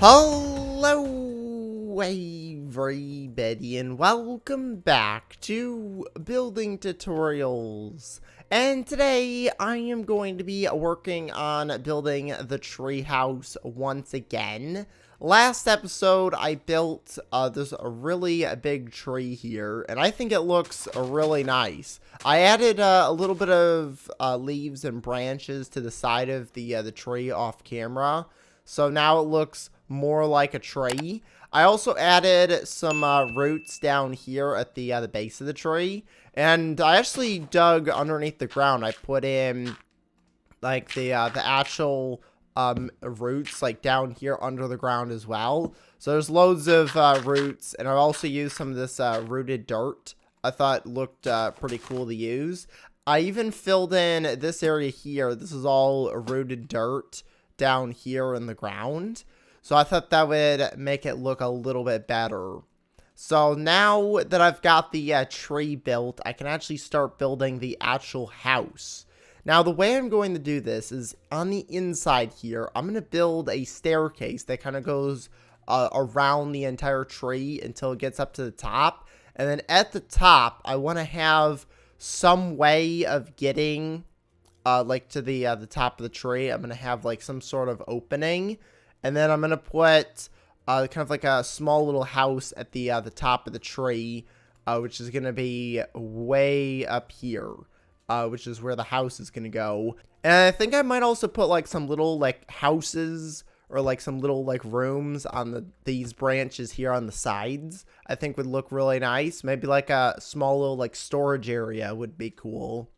Hello everybody and welcome back to Building Tutorials. And today I am going to be working on building the treehouse once again. Last episode I built this really big tree here, and I think it looks really nice. I added a little bit of leaves and branches to the side of the tree off camera. So now it looks more like a tree. I also added some roots down here at the base of the tree. And I actually dug underneath the ground. I put in like the actual roots like down here under the ground as well. So there's loads of roots. And I also used some of this rooted dirt. I thought looked pretty cool to use. I even filled in this area here. This is all rooted dirt down here in the ground. So I thought that would make it look a little bit better. So now that I've got the tree built, I can actually start building the actual house. Now the way I'm going to do this is on the inside here, I'm going to build a staircase that kind of goes around the entire tree until it gets up to the top. And then at the top, I want to have some way of getting like to the top of the tree. I'm gonna have like some sort of opening, and then I'm gonna put kind of like a small little house at the top of the tree, which is gonna be way up here, which is where the house is gonna go. And I think I might also put like some little like houses or like some little like rooms on these branches here on the sides. I think would look really nice. Maybe like a small little like storage area would be cool.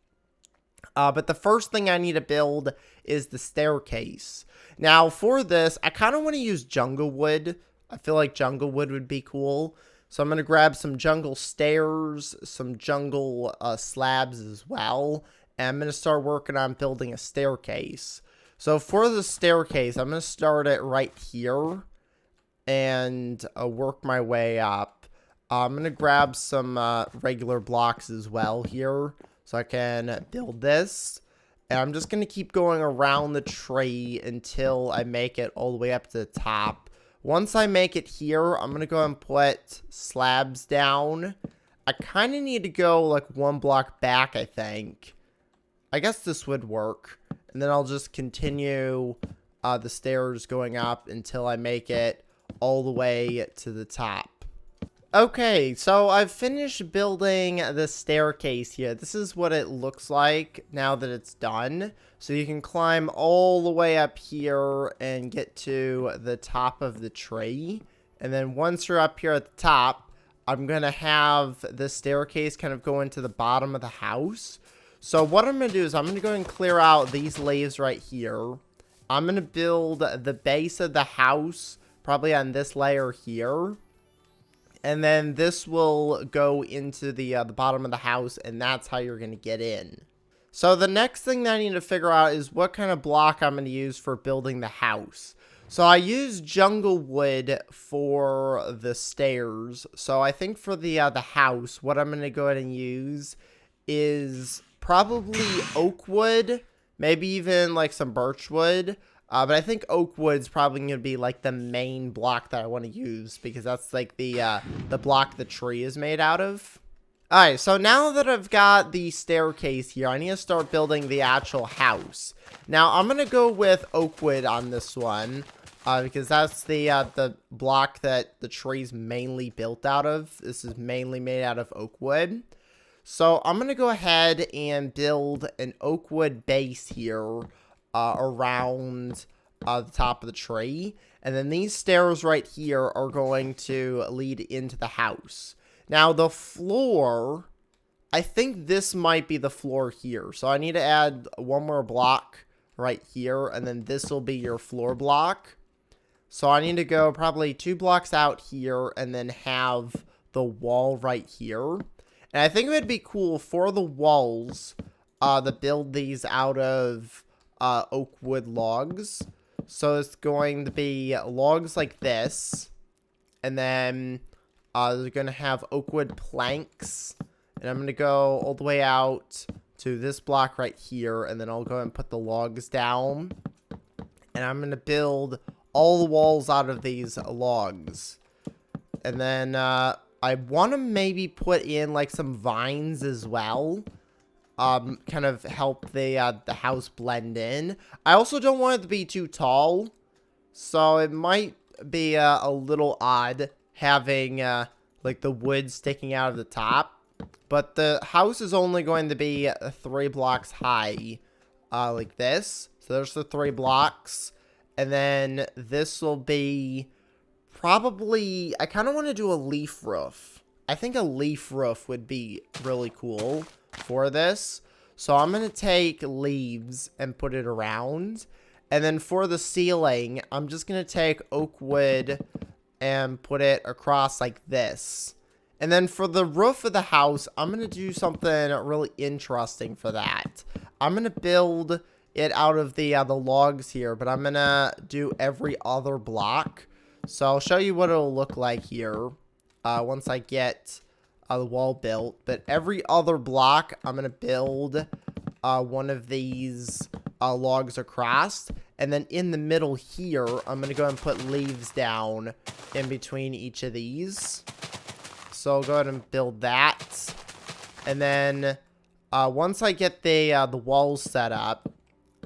But the first thing I need to build is the staircase. Now, for this, I kind of want to use jungle wood. I feel like jungle wood would be cool. So I'm going to grab some jungle stairs, some jungle slabs as well. And I'm going to start working on building a staircase. So for the staircase, I'm going to start it right here and work my way up. I'm going to grab some regular blocks as well here, so I can build this. And I'm just going to keep going around the tree until I make it all the way up to the top. Once I make it here, I'm going to go and put slabs down. I kind of need to go like one block back, I think. I guess this would work. And then I'll just continue the stairs going up until I make it all the way to the top. Okay, so I've finished building the staircase here. This is what it looks like now that it's done. So you can climb all the way up here and get to the top of the tree. And then once you're up here at the top, I'm going to have the staircase kind of go into the bottom of the house. So what I'm going to do is I'm going to go and clear out these leaves right here. I'm going to build the base of the house probably on this layer here. And then this will go into the bottom of the house, and that's how you're going to get in. So the next thing that I need to figure out is what kind of block I'm going to use for building the house. So I use jungle wood for the stairs. So I think for the house, what I'm going to go ahead and use is probably oak wood, maybe even like some birch wood. But I think oak wood's probably going to be like the main block that I want to use, because that's like the block the tree is made out of. Alright, so now that I've got the staircase here, I need to start building the actual house. Now, I'm going to go with oak wood on this one, because that's the block that the tree's mainly built out of. This is mainly made out of oak wood. So I'm going to go ahead and build an oak wood base here around the top of the tree. And then these stairs right here are going to lead into the house. Now the floor, I think this might be the floor here. So I need to add one more block right here, and then this will be your floor block. So I need to go probably 2 blocks out here and then have the wall right here. And I think it would be cool for the walls to build these out of oak wood logs. So it's going to be logs like this, and then they're going to have oak wood planks, and I'm going to go all the way out to this block right here, and then I'll go and put the logs down, and I'm going to build all the walls out of these logs. And then I want to maybe put in like some vines as well. Kind of help the house blend in. I also don't want it to be too tall. So it might be a little odd having like the wood sticking out of the top. But the house is only going to be 3 blocks high, like this. So there's the 3 blocks. And then this will be probably, I kind of want to do a leaf roof. I think a leaf roof would be really cool for this. So I'm going to take leaves and put it around. And then for the ceiling, I'm just going to take oak wood and put it across like this. And then for the roof of the house, I'm going to do something really interesting for that. I'm going to build it out of the logs here, but I'm going to do every other block. So I'll show you what it'll look like here once I get the wall built. But every other block, I'm going to build one of these logs across. And then in the middle here, I'm going to go and put leaves down in between each of these. So I'll go ahead and build that. And then once I get the walls set up,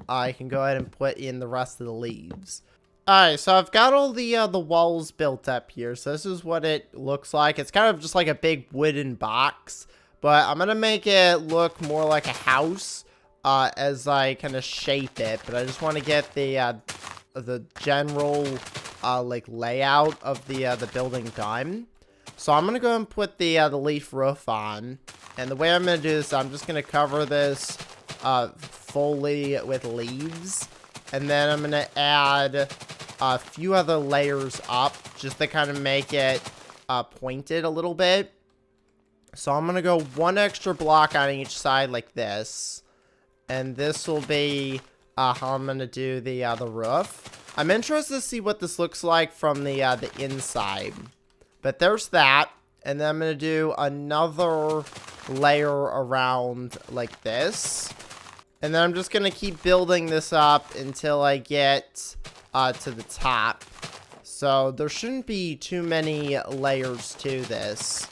I can go ahead and put in the rest of the leaves. Alright, so I've got all the walls built up here. So this is what it looks like. It's kind of just like a big wooden box. But I'm going to make it look more like a house as I kind of shape it. But I just want to get the general like layout of the building done. So I'm going to go and put the leaf roof on. And the way I'm going to do this, I'm just going to cover this fully with leaves. And then I'm going to add a few other layers up just to kind of make it pointed a little bit. So I'm going to go 1 extra block on each side like this. And this will be how I'm going to do the roof. I'm interested to see what this looks like from the inside. But there's that. And then I'm going to do another layer around like this. And then I'm just going to keep building this up until I get to the top. So there shouldn't be too many layers to this.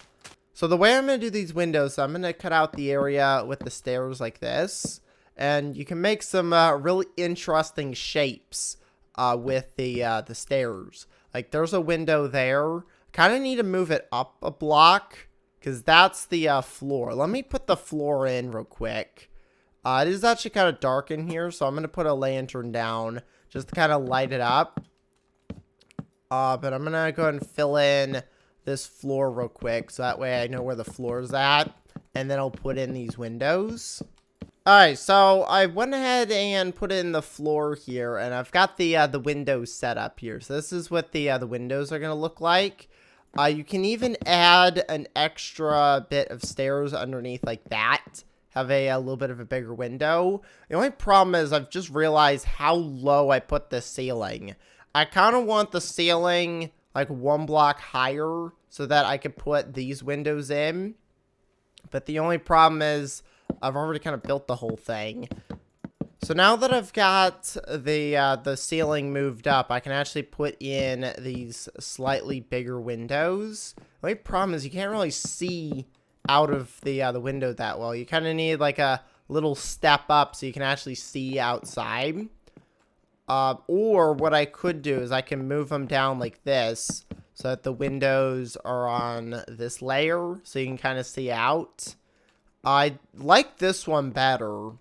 So the way I'm going to do these windows, I'm going to cut out the area with the stairs like this. And you can make some really interesting shapes with the stairs. Like there's a window there. Kind of need to move it up a block because that's the floor. Let me put the floor in real quick. It is actually kind of dark in here, so I'm going to put a lantern down just to kind of light it up. But I'm going to go ahead and fill in this floor real quick so that way I know where the floor is at. And then I'll put in these windows. Alright, so I went ahead and put in the floor here, and I've got the windows set up here. So this is what the windows are going to look like. You can even add an extra bit of stairs underneath like that. Have a little bit of a bigger window. The only problem is I've just realized how low I put the ceiling. I kind of want the ceiling like 1 block higher so that I could put these windows in. But the only problem is I've already kind of built the whole thing. So now that I've got the ceiling moved up, I can actually put in these slightly bigger windows. The only problem is you can't really see out of the window that well. You kind of need like a little step up so you can actually see outside. Or what I could do is I can move them down like this so that the windows are on this layer so you can kind of see out. I like this one better,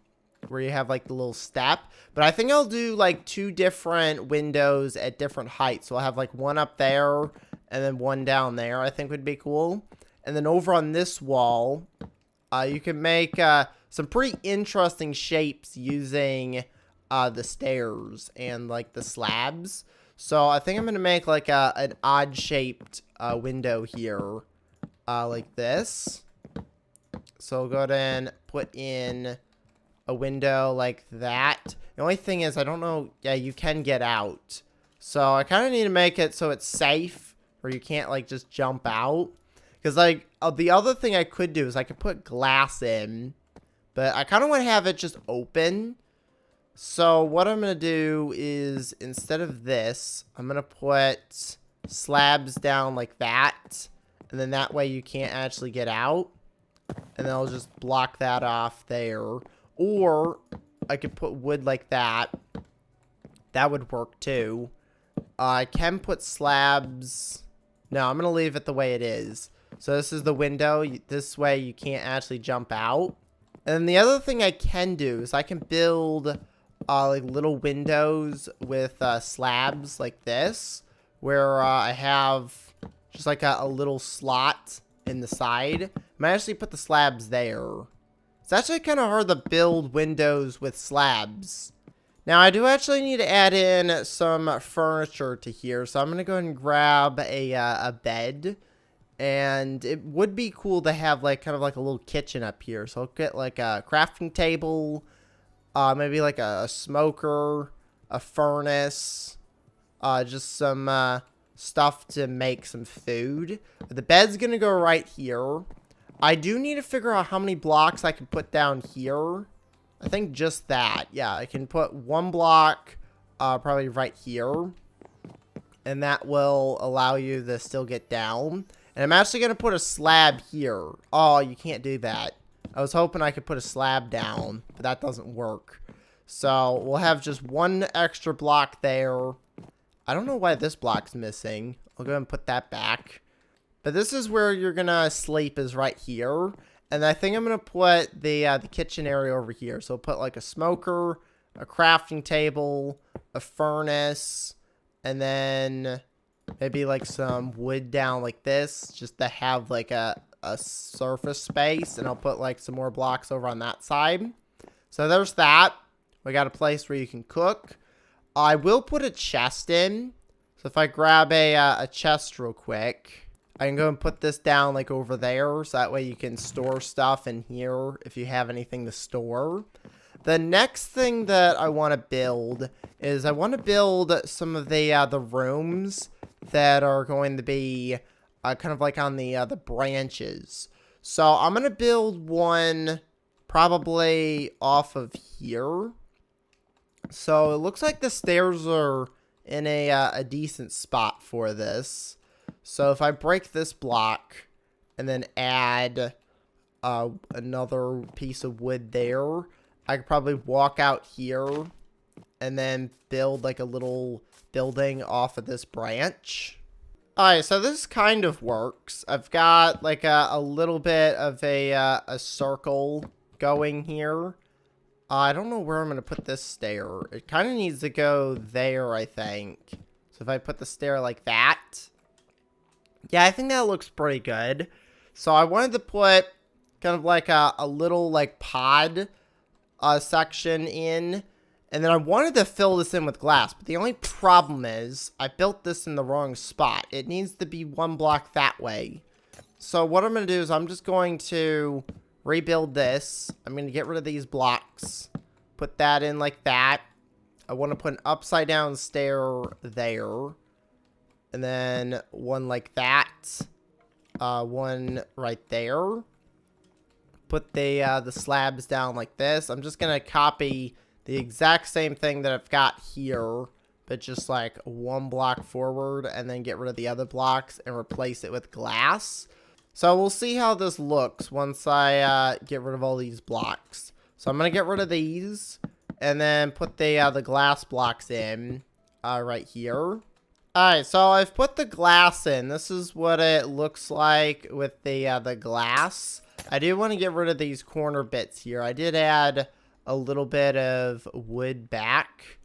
where you have like the little step, but I think I'll do like 2 different windows at different heights. So I'll have like one up there and then one down there. I think would be cool. And then over on this wall, you can make some pretty interesting shapes using the stairs and like the slabs. So I think I'm gonna make like an odd shaped window here, like this. So I'll go ahead and put in a window like that. The only thing is I don't know. Yeah, you can get out. So I kind of need to make it so it's safe where you can't like just jump out. Because like the other thing I could do is I could put glass in. But I kind of want to have it just open. So what I'm going to do is, instead of this, I'm going to put slabs down like that. And then that way you can't actually get out. And then I'll just block that off there. Or I could put wood like that. That would work too. I can put slabs. No, I'm going to leave it the way it is. So this is the window. This way you can't actually jump out. And then the other thing I can do is I can build like little windows with slabs like this. Where I have just like a little slot in the side. I might actually put the slabs there. It's actually kind of hard to build windows with slabs. Now, I do actually need to add in some furniture to here, so I'm going to go ahead and grab a bed. And it would be cool to have, like, kind of like a little kitchen up here. So I'll get, like, a crafting table, maybe, like, a smoker, a furnace, just some stuff to make some food. The bed's going to go right here. I do need to figure out how many blocks I can put down here. I think just that. Yeah, I can put one block probably right here. And that will allow you to still get down. And I'm actually going to put a slab here. Oh, you can't do that. I was hoping I could put a slab down, but that doesn't work. So we'll have just one extra block there. I don't know why this block's missing. I'll go ahead and put that back. But this is where you're going to sleep, is right here. And I think I'm going to put the kitchen area over here. So I'll put like a smoker, a crafting table, a furnace, and then maybe like some wood down like this, just to have like a surface space. And I'll put like some more blocks over on that side. So there's that. We got a place where you can cook. I will put a chest in. So if I grab a chest real quick, I can go and put this down like over there, so that way you can store stuff in here if you have anything to store. The next thing that I want to build is I want to build some of the rooms that are going to be kind of like on the branches. So I'm going to build one probably off of here. So it looks like the stairs are in a decent spot for this. So if I break this block and then add another piece of wood there, I could probably walk out here and then build like a little building off of this branch. Alright, so this kind of works. I've got like a little bit of a circle going here. I don't know where I'm going to put this stair. It kind of needs to go there, I think. So if I put the stair like that. Yeah, I think that looks pretty good. So I wanted to put kind of like a little like pod section in. And then I wanted to fill this in with glass. But the only problem is I built this in the wrong spot. It needs to be one block that way. So what I'm going to do is I'm just going to rebuild this. I'm going to get rid of these blocks. Put that in like that. I want to put an upside down stair there. And then one like that. One right there. Put the slabs down like this. I'm just going to copy the exact same thing that I've got here, but just like one block forward, and then get rid of the other blocks and replace it with glass. So we'll see how this looks once I get rid of all these blocks. So I'm going to get rid of these and then put the glass blocks in right here. Alright, so I've put the glass in. This is what it looks like with the glass. I do want to get rid of these corner bits here. I did add a little bit of wood back.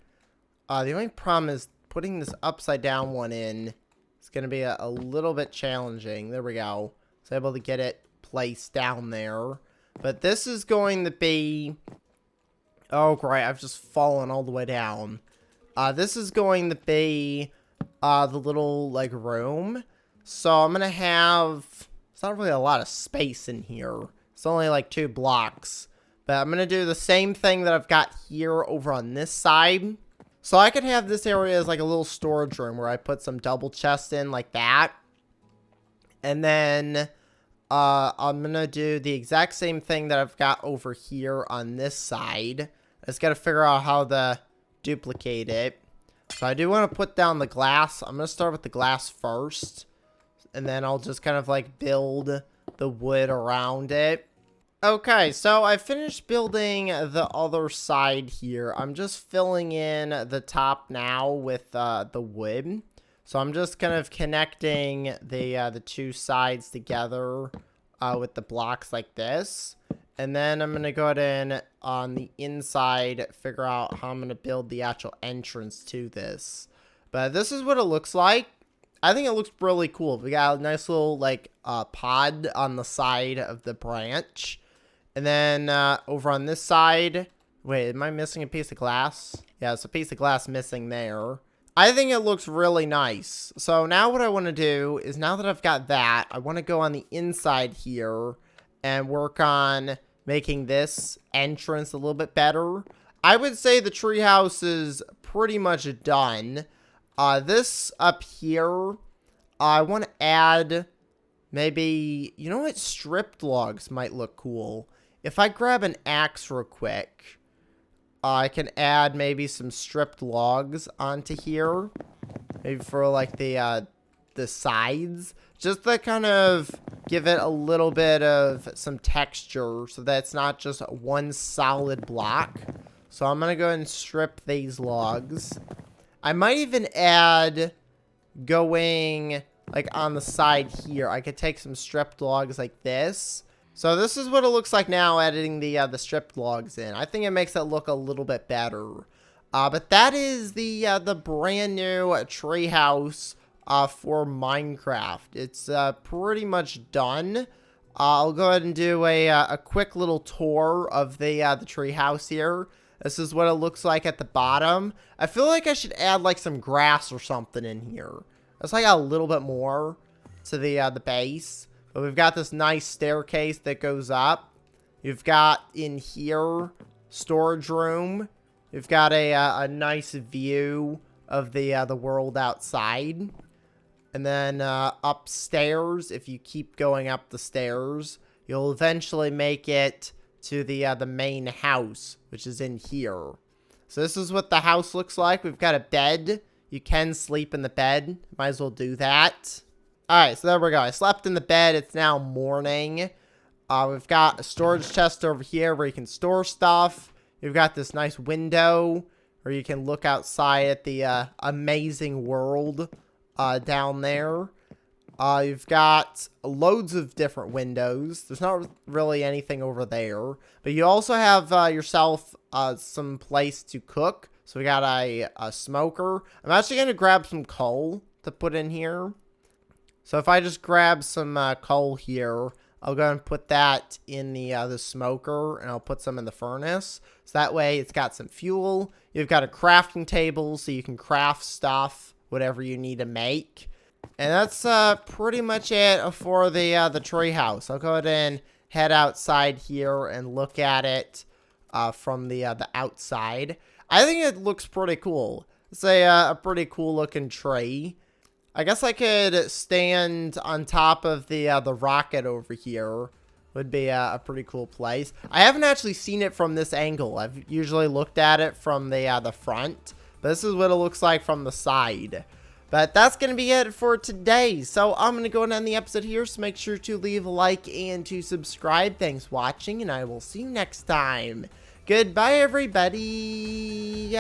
The only problem is putting this upside down one in. It's going to be a little bit challenging. There we go. So able to get it placed down there. But this is going to be... Oh, great. I've just fallen all the way down. This is going to be the little, like, room. So I'm going to have... It's not really a lot of space in here. It's only, like, 2 blocks. But I'm going to do the same thing that I've got here over on this side. So I could have this area as, like, a little storage room where I put some double chests in like that. And then... I'm going to do the exact same thing that I've got over here on this side. I just gotta figure out how to duplicate it. So I do want to put down the glass. I'm gonna start with the glass first, and then I'll just kind of like build the wood around it. Okay, so I finished building the other side here. I'm just filling in the top now with the wood. So I'm just kind of connecting the two sides together with the blocks like this. And then I'm going to go ahead and on the inside figure out how I'm going to build the actual entrance to this. But this is what it looks like. I think it looks really cool. We got a nice little like pod on the side of the branch. And then over on this side, wait, am I missing a piece of glass? Yeah, it's a piece of glass missing there. I think it looks really nice. So now what I want to do is, now that I've got that, I want to go on the inside here and work on making this entrance a little bit better. I would say the treehouse is pretty much done. This up here, I want to add maybe, you know what, stripped logs might look cool. If I grab an axe real quick, I can add maybe some stripped logs onto here. Maybe for like the sides. Just to kind of give it a little bit of some texture so that it's not just one solid block. So I'm going to go ahead and strip these logs. I might even add going like on the side here. I could take some stripped logs like this. So this is what it looks like now, editing the stripped logs in. I think it makes it look a little bit better. But that is the brand new treehouse for Minecraft. It's pretty much done. I'll go ahead and do a quick little tour of the treehouse here. This is what it looks like at the bottom. I feel like I should add like some grass or something in here. That's like a little bit more to the base. But we've got this nice staircase that goes up. You've got in here storage room. You've got a nice view of the world outside. And then upstairs, if you keep going up the stairs, you'll eventually make it to the main house, which is in here. So this is what the house looks like. We've got a bed. You can sleep in the bed. Might as well do that. Alright, so there we go. I slept in the bed. It's now morning. We've got a storage chest over here where you can store stuff. You've got this nice window where you can look outside at the amazing world down there. You've got loads of different windows. There's not really anything over there. But you also have yourself some place to cook. So we got a smoker. I'm actually going to grab some coal to put in here. So if I just grab some coal here, I'll go and put that in the smoker, and I'll put some in the furnace. So that way it's got some fuel. You've got a crafting table so you can craft stuff, whatever you need to make. And that's pretty much it for the treehouse. I'll go ahead and head outside here and look at it from the outside. I think it looks pretty cool. It's a pretty cool looking tree. I guess I could stand on top of the rocket over here. Would be a pretty cool place. I haven't actually seen it from this angle. I've usually looked at it from the front. But this is what it looks like from the side. But that's going to be it for today. So I'm going to go and end the episode here. So make sure to leave a like and to subscribe. Thanks for watching. And I will see you next time. Goodbye, everybody.